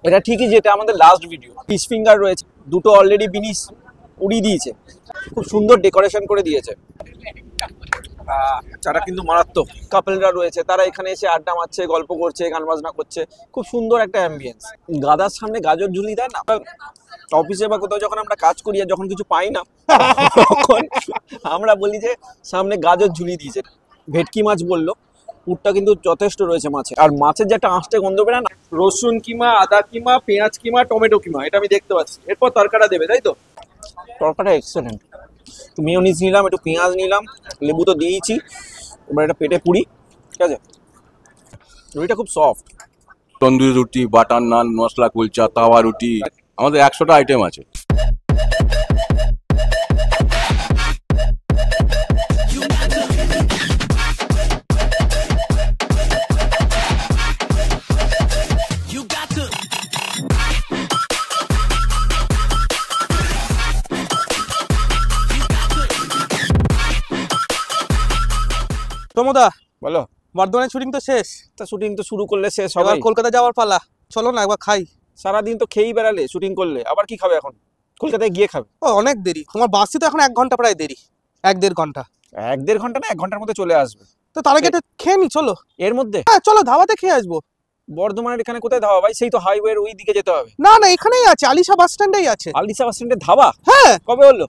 এটা ঠিকই যেটা আমাদের লাস্ট ভিডিও। ফিশ ফিঙ্গার রয়েছে, দুটো অলরেডি বিনিশ উড়িয়ে দিয়েছে, খুব সুন্দর ডেকোরেশন করে দিয়েছে। যারা কিন্তু মারাত্মক কাপলরা রয়েছে তারা এখানে এসে আড্ডা মারছে, গল্প করছে, গান বাজনা করছে, খুব সুন্দর একটা অ্যাম্বিয়েন্স। গাদার সামনে গাজর ঝুলিয়ে দেয় না, অফিসে বা কোথাও যখন আমরা কাজ করি আর যখন কিছু পাই না তখন আমরা বলি যে সামনে গাজর ঝুলিয়ে দিয়েছে। ভেটকি মাছ বললো, পুরটা কিন্তু যথেষ্ট রয়েছে মাছে, আর মাছের যে একটা আঁশটে গন্ধ বেরোয় না, রসুন কিমা, আদা কিমা, পেঁয়াজ কিমা, টমেটো কিমা, এটা আমি দেখতে পাচ্ছি। এরপর তরকাটা দেবে, তাই তো? তরকাটা এক্সেলেন্ট। একটু মেয়োনিজ নিলাম, একটু পেঁয়াজ নিলাম, লেবু তো দিয়েছি। এবার এটা পেটে পুরি, ঠিক আছে? রুটিটা খুব সফট। তন্দুরি রুটি, বাটার নান, মশলা কুলচা, তাওয়া রুটি, আমাদের 100টা আইটেম আছে। প্রমোদা, বলো। বর্ধমানের শুটিং তো শেষ, তা শুটিং তো শুরু করলে শেষ হবে। এবার কলকাতা যাওয়ার পালা, চলো না একবার খাই। সারাদিন তো খেয়েই বেড়ালে, শুটিং করলে আবার কি খাবে এখন? কলকাতায় গিয়ে খাবে। ও অনেক দেরি, তোমার বাসে তো এখন 1 ঘন্টা প্রায় দেরি, 1-1.5 ঘন্টা। 1-1.5 ঘন্টা না, 1 ঘন্টার মধ্যে চলে আসবে। তো তার আগে খেয়ে নি, চলো। এর মধ্যে? হ্যাঁ চলো, ধাবাতে খেয়ে আসবো। বর্ধমানের এখানে কোথায় ধাবা ভাই? সেই তো হাইওয়ের ওই দিকে যেতে হবে। না না, এখানেই আছে, আলিশা বাস স্ট্যান্ডেই আছে। আলিশা বাস স্ট্যান্ডের ধাবা? হ্যাঁ। কবে হলো?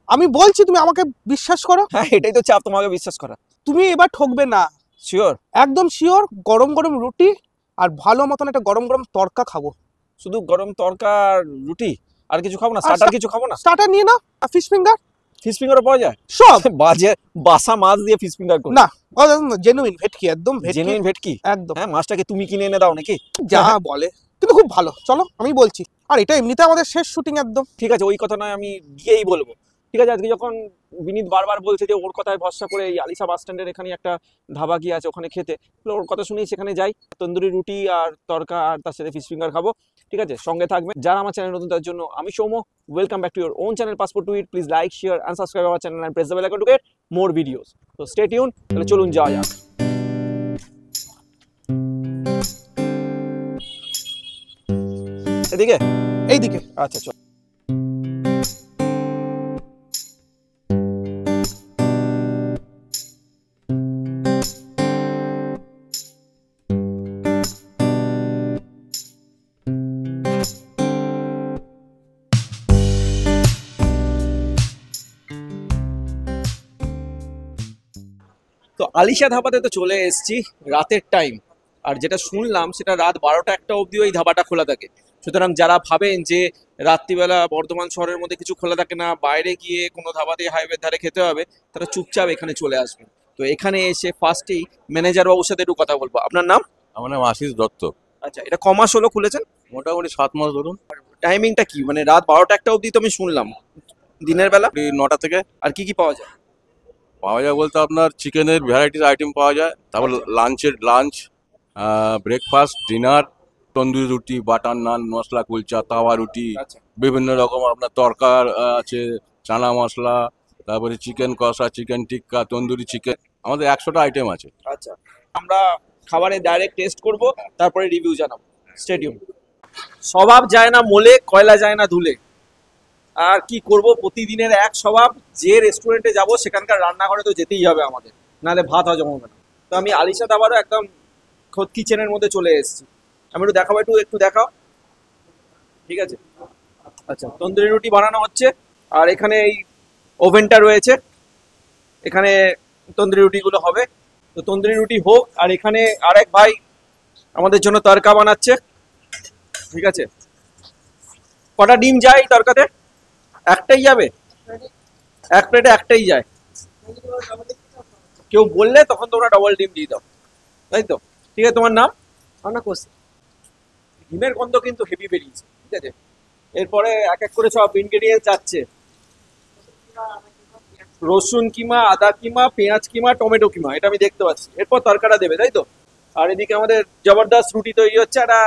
আমি বলছি, তুমি আমাকে বিশ্বাস করো। হ্যাঁ, এটাই তো চাপ, তোমাকে বিশ্বাস করা। তুমি এবার ঠকবে না। শিওর? একদম শিওর। গরম গরম রুটি আর ভালো মতন একটা গরম গরম তড়কা খাবো। শুধু গরম তড়কা আর রুটি? আর কিছু খাবো না? স্টার্টার কিছু খাবো না? স্টার্টার নিয়ে নাও, ফিশ ফিঙ্গার। ফিশ ফিঙ্গারও পাওয়া যায়? সব বাজে বাসা মাছ দিয়ে ফিশ ফিঙ্গার করে? না, জেনুইন ভেটকি, একদম জেনুইন ভেটকি একদম। হ্যাঁ, মাছটাকে তুমি কিনে এনে দাও নাকি? যা বলে, কিন্তু খুব ভালো। চলো, আমি বলছি। আর এটা এমনিতে আমাদের শেষ শুটিং একদম। ঠিক আছে, ওই কথা নয়, আমি গিয়েই বলবো। ঠিক আছে, আজকে যখন বিনীত বারবার বলছে যে ওর কথায় ভরসা করে এই আলিশা বাস স্ট্যান্ডের এখানে একটা ধাবা গিয়ে আছে, ওখানে খেতে, ওর কথা শুনেই সেখানে যাই। তন্দুরি রুটি আর তড়কা আর তার সাথে ফিশ ফিঙ্গার খাবো। ঠিক আছে, সঙ্গে থাকবে। যারা আমার চ্যানেল নতুন তার জন্য আমি Soumya, welcome back to your own channel passport to it. Please like, share and subscribe our channel and press the bell icon to get more videos. তো স্টে টিউন। তাহলে চলুন যাওয়া যাক। এদিকে? এইদিকে। আচ্ছা চল। তো আলিশা ধাবাতে তো চলে এসেছি, রাতের টাইম। আর যেটা শুনলাম সেটা রাত 12টা-1টা অবধি ওই ধাবাটা খোলা থাকে। সুতরাং যারা ভাবেন যে রাত্রিবেলা বর্ধমান শহরের মধ্যে কিছু খোলা থাকে না, বাইরে গিয়ে কোনো ধাবাতে হাইওয়ের ধারে খেতে হবে, তারা চুপচাপ এখানে চলে আসবেন। তো এখানে এসে ফার্স্টেই ম্যানেজার বাবুর সাথে একটু কথা বলবো। আপনার নাম? আমার নাম আশিস দত্ত। আচ্ছা, এটা ক মাস হলো খুলেছেন? মোটামুটি 7 মাস ধরুন। টাইমিংটা কি? মানে রাত 12টা-1টা অবধি তো আমি শুনলাম, দিনের বেলা 9টা থেকে। আর কি কি পাওয়া যায়? পাওয়া যায় বলতে আপনার চিকেনের ভ্যারাইটিস আইটেম পাওয়া যায়, তারপর লাঞ্চ, ব্রেকফাস্ট, ডিনার, তন্দুরি রুটি, বাটার নান, মশলা কুলচা, তাওয়া রুটি, আচ্ছা বিভিন্ন রকম আপনার তরকার আছে, চানা মশলা, তারপরে চিকেন কষা, চিকেন টিক্কা, তন্দুরি চিকেন, আমাদের 100টা আইটেম আছে। আচ্ছা, আমরা খাবারের ডাইরেক্ট টেস্ট করব, তারপরে রিভিউ জানাবো। Stay tune. স্বভাব যায় না মোলে, কয়লা যায় না ধুলে। আর কি করব, প্রতিদিনের এক স্বভাব। যে রেস্টুরেন্টে যাব সেখানকার রান্নাঘরে তো যেতেই হবে আমাদের, নাহলে ভাত হজম হবে না। তো আমি আলিশা দাবারও একদম খোদ কিচেনের মধ্যে চলে এসেছি। আমি একটু দেখাবো, একটু দেখাও। ঠিক আছে। আচ্ছা, তন্দুরি রুটি বানানো হচ্ছে, আর এখানে এই ওভেনটা রয়েছে, এখানে তন্দুরি রুটিগুলো হবে। তো তন্দুরি রুটি হোক, আর এখানে আরেক ভাই আমাদের জন্য তড়কা বানাচ্ছে। ঠিক আছে, কটা ডিম যায় এই তড়কাতে? একটাই যাবে? এক প্লেটে একটাই যায়। কেউ বললে তখন তোমরা ডবল ডিম দিয়ে দাও, তাই তো? ঠিক আছে, তোমার নাম? না কোসি। ডিমের গন্ধ কিন্তু হেভি বেরিয়েছে। ঠিক আছে, এরপরে এক এক করে সব ইনগ্রেডিয়েন্টস যাচ্ছে। রসুন কিমা, আদা কিমা, পেঁয়াজ কিমা, টমেটো কিমা, এটা আমি দেখতে পাচ্ছি। এরপর তরকাটা দেবে, তাই তো? আর এদিকে আমাদের জবরদস্ত রুটি তৈরি হচ্ছে, একটা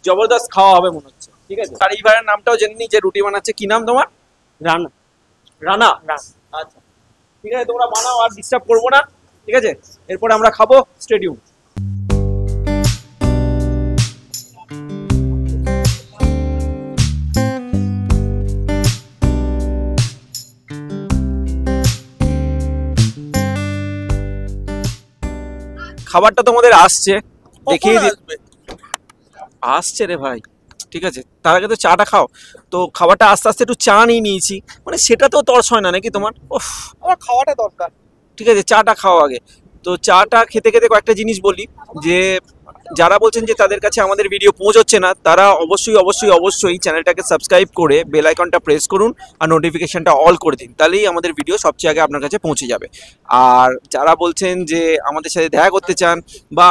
জবরদস্ত খাওয়া হবে মনে হচ্ছে। ঠিক আছে, আর এই ভাইয়ের নামটাও জেনে নি, যে রুটি বানাচ্ছে। কি নাম তোমার? রানা। রানা? আচ্ছা ঠিক আছে, তোমরা বানাও, আর ডিস্টার্ব করবো না। ঠিক আছে, এরপরে আমরা খাবো। স্টেডিয়াম। খাবারটা তোমাদের আসছে, দেখিয়ে কখন দিই। আসবে? আসছে রে ভাই, ঠিক আছে, তার আগে তো চাটা খাও। তো খাবারটা আস্তে আস্তে একটু চা নিয়ে নিয়েছি, মানে সেটা তো তর্স হয় না নাকি তোমার? উফ, আমার খাওয়াটা দরকার। ঠিক আছে, চাটা খাও আগে। তো চাটা খেতে খেতে কয়েকটা জিনিস বলি, যে যারা বলছেন যে তাদের কাছে আমাদের ভিডিও পৌঁছচ্ছে না, তারা অবশ্যই অবশ্যই অবশ্যই চ্যানেলটাকে সাবস্ক্রাইব করে বেল আইকনটা প্রেস করুন আর নোটিফিকেশনটা অল করে দিন, তাহলেই আমাদের ভিডিও সবচেয়ে আগে আপনার কাছে পৌঁছে যাবে। আর যারা বলছেন যে আমাদের সাথে দেখা করতে চান বা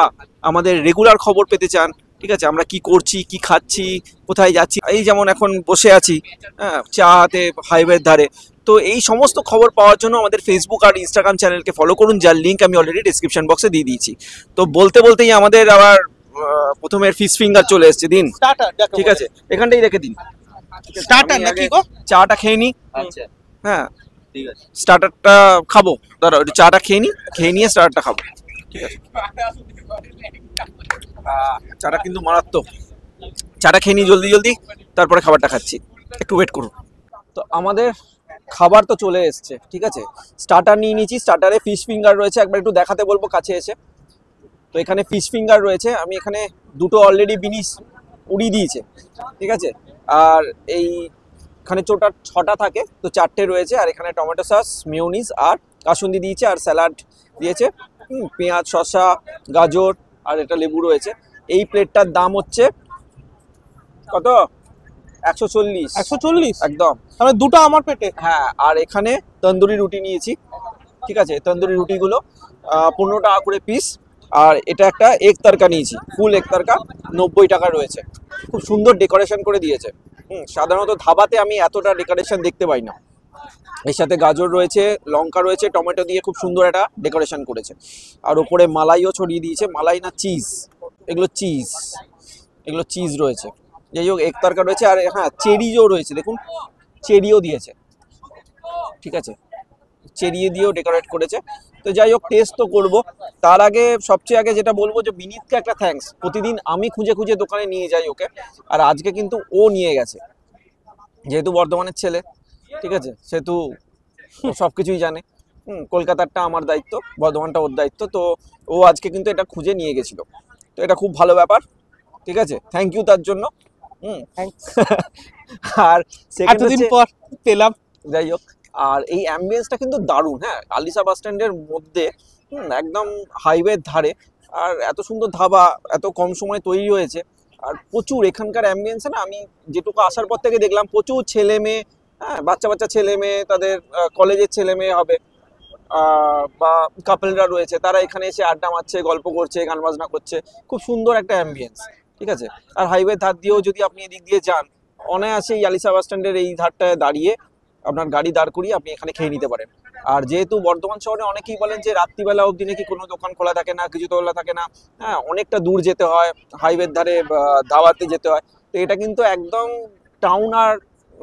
আমাদের রেগুলার খবর পেতে চান, ঠিক আছে, আমরা কি করছি, কি খাচ্ছি, কোথায় যাচ্ছি, এই যেমন এখন বসে আছি, হ্যাঁ, চা হাতে হাইওয়ের ধারে, তো এই সমস্ত খবর পাওয়ার জন্য আমাদের ফেসবুক আর ইনস্টাগ্রাম চ্যানেলকে ফলো করুন, যার লিঙ্ক আমি অলরেডি ডিসক্রিপশন বক্সে দিয়ে দিয়েছি। তো বলতে বলতেই আমাদের আবার প্রথমে ফিশ ফিঙ্গার চলে এসছে, দিন। স্টার্টার ঠিক আছে, এখানটাই রেখে দিন। স্টার্টার আমি নাকি আগে গো? চাটা খেয়ে নিই। আচ্ছা হ্যাঁ, ঠিক আছে। স্টার্টারটা খাবো, দাঁড়াও একটু চাটা খেয়ে নিই, খেয়ে নিয়ে স্টার্টারটা খাবো, ঠিক আছে। চাটা কিন্তু মারাত্মক, চাটা খেয়ে নিই জলদি জলদি, তারপরে খাবারটা খাচ্ছি, একটু ওয়েট করুন। তো আমাদের খাবার তো চলে এসছে, ঠিক আছে, স্টার্টার নিয়ে নিয়েছি, স্টার্টারে ফিশ ফিঙ্গার রয়েছে, একবার একটু দেখাতে বলবো কাছে এসে। তো এখানে ফিশ ফিঙ্গার রয়েছে, আমি এখানে দুটো অলরেডি বিনিস উড়িয়ে দিয়েছে, ঠিক আছে। আর এই এখানে ছটা থাকে, তো চারটে রয়েছে, আর এখানে টমেটো সস, মিউনিস আর কাসুন্দি দিয়েছে, আর স্যালাড দিয়েছে, পেঁয়াজ, শসা, গাজর, আর এটা লেবু রয়েছে। এই প্লেটটার দাম হচ্ছে কত? 140। 140? একদম। তাহলে দুটো আমার পেটে। হ্যাঁ, আর এখানে তন্দুরি রুটি নিয়েছি, ঠিক আছে, তন্দুরি রুটিগুলো 15 টাকা করে পিস। আর এটা একটা এগ তরকা নিয়েছি, ফুল এগ তরকা, 90 টাকা রয়েছে। খুব সুন্দর ডেকোরেশন করে দিয়েছে। সাধারণত ধাবাতে আমি এতটা ডেকোরেশন দেখতে পাই না। এর সাথে গাজর রয়েছে, লঙ্কা রয়েছে, টমেটো দিয়ে খুব সুন্দর একটা ডেকোরেশন করেছে। আর ওপরে মালাইও ছড়িয়ে দিয়েছে, মালাই না চিজ, এগুলো চিজ, এগুলো চিজ রয়েছে। যাই হোক, এগ তরকা রয়েছে, আর হ্যাঁ চেরিও রয়েছে, দেখুন চেরিও দিয়েছে, ঠিক আছে, চেরিয়ে দিয়েও ডেকোরেট করেছে। তো যাই হোক, টেস্ট তো করবো। তার আগে সবচেয়ে আগে যেটা বলবো, যে বিনীতকে একটা থ্যাঙ্কস, প্রতিদিন আমি খুঁজে খুঁজে দোকানে নিয়ে যাই ওকে, আর আজকে কিন্তু ও নিয়ে গেছে, যেহেতু বর্ধমানের ছেলে, ঠিক আছে, সেহেতু সব কিছুই জানে। কলকাতারটা আমার দায়িত্ব, বর্ধমানটা ওর দায়িত্ব, তো ও আজকে কিন্তু এটা খুঁজে নিয়ে গেছিল, তো এটা খুব ভালো ব্যাপার, ঠিক আছে, থ্যাংক ইউ তার জন্য। আর সেকেন্ড এতদিন হচ্ছে, পর পেলাম। যাই হোক, আর এই অ্যাম্বিয়েন্সটা কিন্তু দারুণ, হ্যাঁ, আলিশা বাস স্ট্যান্ডের মধ্যে, একদম হাইওয়ের ধারে, আর এত সুন্দর ধাবা এত কম সময়ে তৈরি হয়েছে। আর প্রচুর এখানকার অ্যাম্বিয়েন্সে না, আমি যেটুকু আসার পর থেকে দেখলাম, প্রচুর ছেলে মেয়ে, হ্যাঁ, বাচ্চা বাচ্চা ছেলে মেয়ে, তাদের কলেজের ছেলে মেয়ে হবে, বা কাপেলরা রয়েছে, তারা এখানে এসে আড্ডা মারছে, গল্প করছে, গান বাজনা করছে, খুব সুন্দর একটা অ্যাম্বিয়েন্স, ঠিক আছে। আর হাইওয়ে ধার দিয়েও যদি আপনি এদিক দিয়ে যান, অনায়াসে এই আলিশা বাস স্ট্যান্ডের এই ধারটায় দাঁড়িয়ে আপনার গাড়ি দাঁড় করিয়ে আপনি এখানে খেয়ে নিতে পারেন। আর যেহেতু বর্ধমান শহরে অনেকেই বলেন যে রাত্রিবেলা অবধি নাকি কোনো দোকান খোলা থাকে না, কিছু খোলা থাকে না, হ্যাঁ, অনেকটা দূর যেতে হয়, হাইওয়ের ধারে ধাবাতে যেতে হয়, তো এটা কিন্তু একদম টাউন আর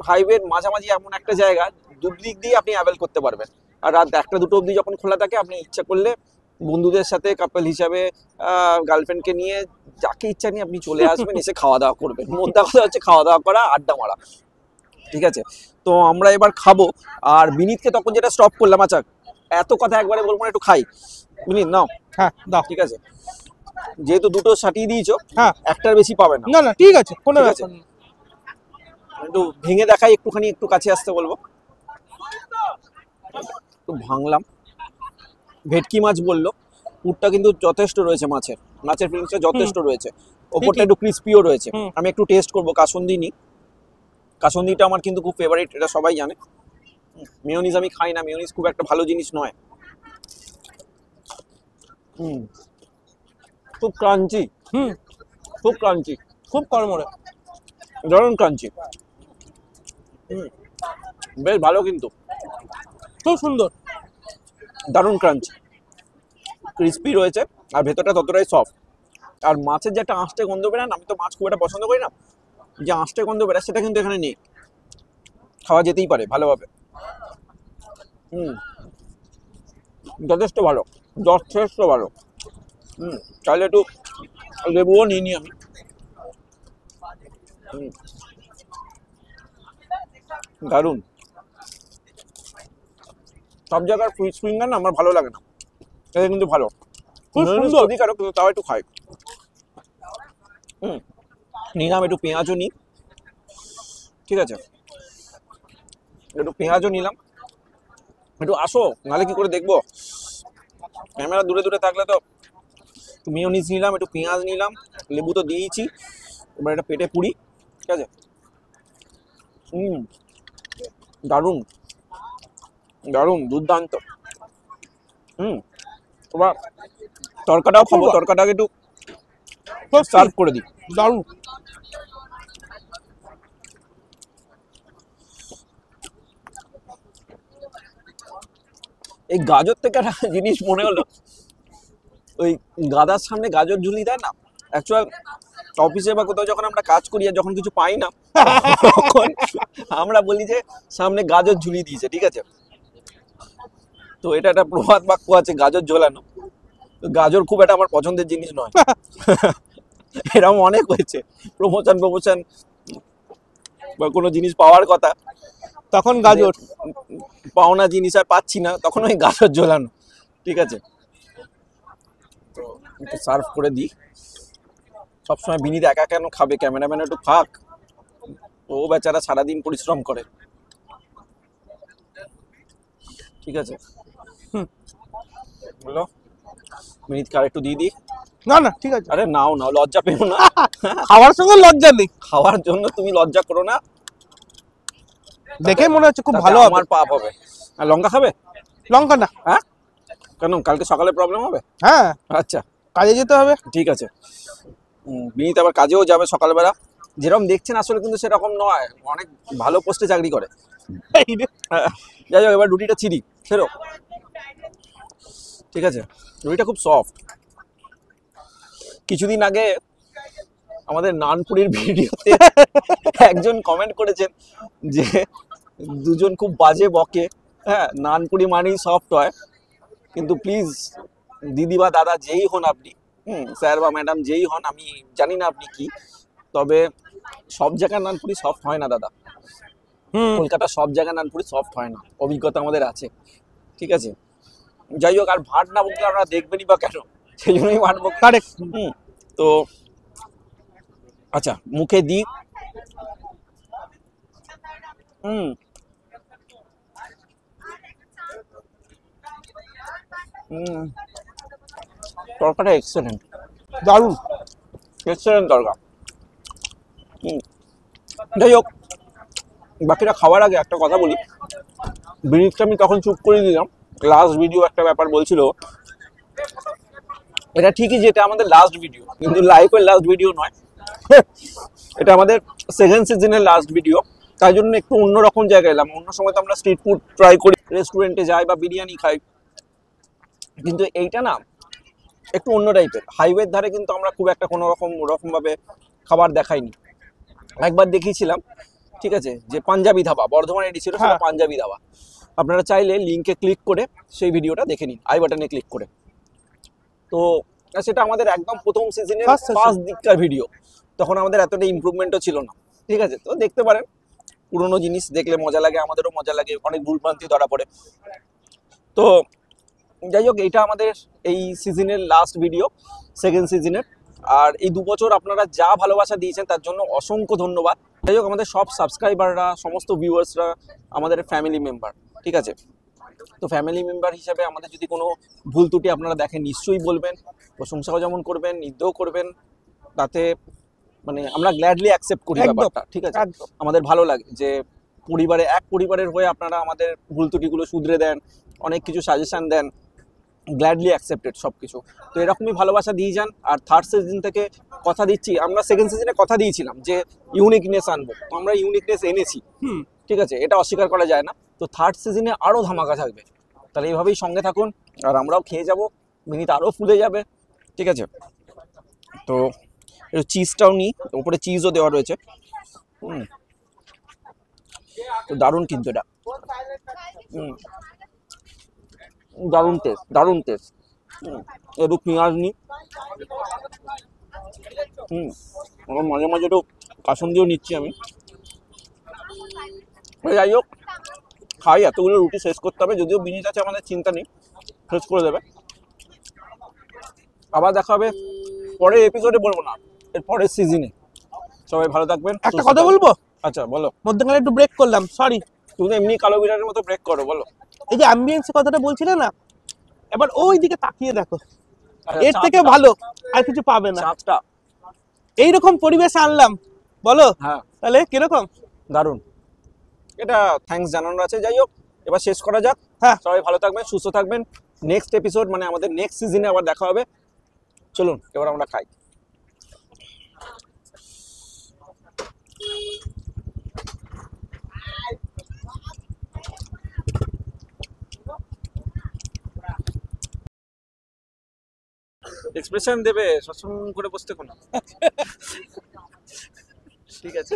হাইওয়ের মাঝামাঝি এমন একটা জায়গা, দুদিক দিয়ে আপনি অ্যাভেল করতে পারবেন। আর রাত 1টা 2টো অবধি যখন খোলা থাকে, আপনি ইচ্ছা করলে বন্ধুদের সাথে কাপল হিসাবে, গার্লফ্রেন্ডকে নিয়ে, যাকে ইচ্ছা নিয়ে আপনি চলে আসবেন, এসে খাওয়া দাওয়া করবেন। মোদ্দা কথা হচ্ছে খাওয়া দাওয়া করা, আড্ডা মারা, ঠিক আছে। তো আমরা এবার খাবো, আর বিনীতকে তখন যেটা স্টপ করলাম, আচ্ছা এত কথা একবারে বলবো না, একটু খাই। বিনীত নাও, হ্যাঁ দাও। ঠিক আছে, যেহেতু দুটো সাটিয়ে দিয়েছো, হ্যাঁ, একটার বেশি পাবে না, না না ঠিক আছে, কোনো ঠিক ব্যাপার আছে। নেই। একটু ভেঙে দেখাই, একটুখানি, একটু কাছে আসতে বলবো, একটু ভাঙলাম। ভেটকি মাছ বললো, পুরটা কিন্তু যথেষ্ট রয়েছে, মাছের ফিলিংসটা যথেষ্ট রয়েছে, ওপরটা একটু ক্রিস্পিও রয়েছে। হুম। আমি একটু টেস্ট করবো, কাসুন্দি নিই, কাসুন্দিটা আমার কিন্তু খুব ফেভারিট, এটা সবাই জানে। মেয়োনিজ আমি খাই না, মেয়োনিজ খুব একটা ভালো জিনিস নয়। খুব ক্রাঞ্চি, হুম, খুব ক্রাঞ্চি, খুব কর্মরে। দারুণ ক্রাঞ্চি, বেশ ভালো, কিন্তু খুব সুন্দর। দারুণ ক্রাঞ্চি, ক্রিস্পি রয়েছে, আর ভেতরটা ততটাই সফট। আর মাছের যে একটা আঁশটে গন্ধ বেরান, আমি তো মাছ খুব একটা পছন্দ করি না, যে আঁশটে গন্ধ বেরায় সেটা কিন্তু এখানে নেই, খাওয়া যেতেই পারে ভালোভাবে। যথেষ্ট ভালো, যথেষ্ট ভালো। তাহলে একটু লেবুও নিয়ে নিই আমি। দারুণ। সব জায়গার ফিশ ফিঙ্গার না আমার ভালো লাগে না, এটা কিন্তু ভালো। খুব নুডলস সুন্দর। ক্ষতিকারক কিন্তু তাও একটু খাই। নিলাম একটু পেঁয়াজও নিই, ঠিক আছে, একটু পেঁয়াজও নিলাম। একটু আসো, নাহলে কি করে দেখবো, ক্যামেরা দূরে দূরে থাকলে তো। একটু মিওনিজ নিলাম, একটু পেঁয়াজ নিলাম, লেবু তো দিয়েছি, এবার এটা পেটে পুরি, ঠিক আছে। দারুণ দারুণ, দুর্দান্ত। এবার তরকাটাও খাবো, তরকাটাকে একটু সার্ভ করে দিই। দারুণ। এই গাজর থেকে একটা জিনিস মনে হলো, ওই গাদার সামনে গাজর ঝুলি দেয় না, অ্যাকচুয়াল অফিসে বা কোথাও যখন আমরা কাজ করি আর যখন কিছু পাই না তখন আমরা বলি যে সামনে গাজর ঝুলি দিয়েছে, ঠিক আছে। তো এটা একটা প্রবাদ বাক্য আছে, গাজর ঝোলানো। তো গাজর খুব একটা আমার পছন্দের জিনিস নয়। এরকম অনেক হয়েছে, প্রমোশন বা কোনো জিনিস পাওয়ার কথা, তখন গাজর। পাওনা জিনিস আর পাচ্ছি না, তখন ওই গাজর ঝোলানো, ঠিক আছে। তো একটু সার্ভ করে দিই। সবসময় বিনীত একা কেন খাবে, ক্যামেরাম্যান একটু খাক, ও বেচারা সারাদিন পরিশ্রম করে, ঠিক আছে। বলো বিনীতকে আর একটু দিয়ে দিই। না না ঠিক আছে, আরে নাও নাও, লজ্জা পেও না, খাওয়ার সঙ্গে লজ্জা নেই। খাওয়ার জন্য তুমি লজ্জা করো না, দেখে মনে হচ্ছে খুব তাতে ভালো হবে। আমার পাপ হবে। আর লঙ্কা খাবে? লঙ্কা না। হ্যাঁ কেন, কালকে সকালে প্রবলেম হবে? হ্যাঁ, আচ্ছা কাজে যেতে হবে। ঠিক আছে। বিনীত আবার কাজেও যাবে সকালবেলা, যেরকম দেখছেন আসলে কিন্তু সেরকম নয়, অনেক ভালো পোস্টে চাকরি করে। এই রে। যাই হোক, এবার রুটিটা ছিঁড়ি, ছেড়ো, ঠিক আছে। রুটিটা খুব সফট। কিছুদিন আগে আমাদের নানপুরির ভিডিওতে একজন কমেন্ট করেছেন যে দুজন খুব বাজে বকে, হ্যাঁ, নানপুরি মানেই সফট হয়, কিন্তু প্লিজ দিদি বা দাদা যেই হন আপনি, স্যার বা ম্যাডাম যেই হন, আমি জানি না আপনি কি, তবে সব জায়গায় নানপুরি সফট হয় না দাদা। কলকাতা সব জায়গায় নানপুরি সফট হয় না, অভিজ্ঞতা আমাদের আছে, ঠিক আছে। যাই হোক, আর ভাট না বলতে আপনারা দেখবেনই বা কেন, সেই জন্যই ভাট বক। কারেক্ট। তো আচ্ছা, মুখে দিই। তরকাটা এক্সেলেন্ট, দারুণ। এক্সেলেন্ট তরকা। যাই হোক, বাকিটা খাওয়ার আগে একটা কথা বলি। বিনীতকে আমি তখন চুপ করে দিলাম, লাস্ট ভিডিও একটা ব্যাপার বলছিল। এটা ঠিকই যে এটা আমাদের লাস্ট ভিডিও, কিন্তু লাইফের লাস্ট ভিডিও নয়, এটা আমাদের সেকেন্ড সিজনের লাস্ট ভিডিও। তাই জন্য একটু অন্যরকম জায়গায় এলাম। অন্য সময় তো আমরা স্ট্রিট ফুড ট্রাই করি, রেস্টুরেন্টে যাই বা বিরিয়ানি খাই, কিন্তু এইটা না একটু অন্য টাইপের। হাইওয়ের ধারে কিন্তু আমরা খুব একটা কোনো রকমভাবে খাবার দেখাইনি। একবার দেখিয়েছিলাম, ঠিক আছে, যে পাঞ্জাবি ধাবা, বর্ধমানে এটি ছিল, সেটা পাঞ্জাবি ধাবা। আপনারা চাইলে লিঙ্কে ক্লিক করে সেই ভিডিওটা দেখে নিন, আই বাটনে ক্লিক করে। তো সেটা আমাদের একদম প্রথম সিজনের ফার্স্ট দিককার ভিডিও, তখন আমাদের এতটা ইমপ্রুভমেন্টও ছিল না, ঠিক আছে। তো দেখতে পারেন, পুরোনো জিনিস দেখলে মজা লাগে, আমাদেরও মজা লাগে, অনেক ভুলভ্রান্তি ধরা পড়ে। তো যাই হোক, এইটা আমাদের এই সিজনের লাস্ট ভিডিও, সেকেন্ড সিজনের। আর এই 2 বছর আপনারা যা ভালোবাসা দিয়েছেন তার জন্য অসংখ্য ধন্যবাদ। যাই হোক, আমাদের সব সাবস্ক্রাইবাররা, সমস্ত ভিউয়ার্সরা আমাদের ফ্যামিলি মেম্বার, ঠিক আছে। তো ফ্যামিলি মেম্বার হিসাবে আমাদের যদি কোনো ভুল ত্রুটি আপনারা দেখেন, নিশ্চয়ই বলবেন, প্রশংসাও যেমন করবেন, নিন্দাও করবেন, তাতে মানে আমরা গ্ল্যাডলি অ্যাকসেপ্ট করি ব্যাপারটা, ঠিক আছে। আমাদের ভালো লাগে যে এক পরিবারের হয়ে আপনারা আমাদের ভুল ত্রুটিগুলো শুধরে দেন, অনেক কিছু সাজেশন দেন, গ্ল্যাডলি অ্যাকসেপ্টেড সব কিছু। তো এরকমই ভালোবাসা দিয়ে যান। আর থার্ড সিজন থেকে কথা দিচ্ছি, আমরা সেকেন্ড সিজনে কথা দিয়েছিলাম যে ইউনিকনেস আনবো, তো আমরা ইউনিকনেস এনেছি, ঠিক আছে, এটা অস্বীকার করা যায় না। তো থার্ড সিজনে আরও ধামাকা থাকবে, তাহলে এইভাবেই সঙ্গে থাকুন, আর আমরাও খেয়ে যাব, মিনিট আরও ফুলে যাবে, ঠিক আছে। তো একটু চিজটাও নিই, ওপরে চিজও দেওয়া রয়েছে। তো দারুণ কিন্তু এটা, দারুণ টেস্ট, দারুণ টেস্ট। একটু পেঁয়াজ নিই, মাঝে মাঝে একটু কাসুন দিয়েও নিচ্ছি আমি। যাই হোক, খাই, এতগুলো রুটি শেষ করতে হবে, যদিও বিনীত আছে, আমাদের চিন্তা নেই, শেষ করে দেবে। আবার দেখা হবে পরের এপিসোডে, বলবো না, এর পরের সিজনে। সবাই ভালো থাকবেন। একটা সুস্থ কথা থাকবেন। বলবো, আচ্ছা বলো। মধ্যখানে একটু ব্রেক করলাম, সরি। তুমি তো এমনি কালো বিড়ালের মতো ব্রেক করো, বলো। এই যে অ্যাম্বিয়েন্সের কথাটা বলছিলে না, এবার ওই দিকে তাকিয়ে দেখো, আচ্ছা, এর থেকে চাঁদটা, ভালো আর কিছু পাবে না। চাঁদটা, এইরকম পরিবেশে আনলাম, বলো হ্যাঁ তাহলে কিরকম? দারুণ। এটা থ্যাঙ্কস জানানোর আছে। যাই হোক, এবার শেষ করা যাক। হ্যাঁ। সবাই ভালো থাকবেন, সুস্থ থাকবেন। নেক্সট এপিসোড মানে আমাদের নেক্সট সিজনে আবার দেখা হবে। চলুন এবার আমরা খাই। এক্সপ্রেশন দেবে, সবসময় করে বসতে কোনো। ঠিক আছে।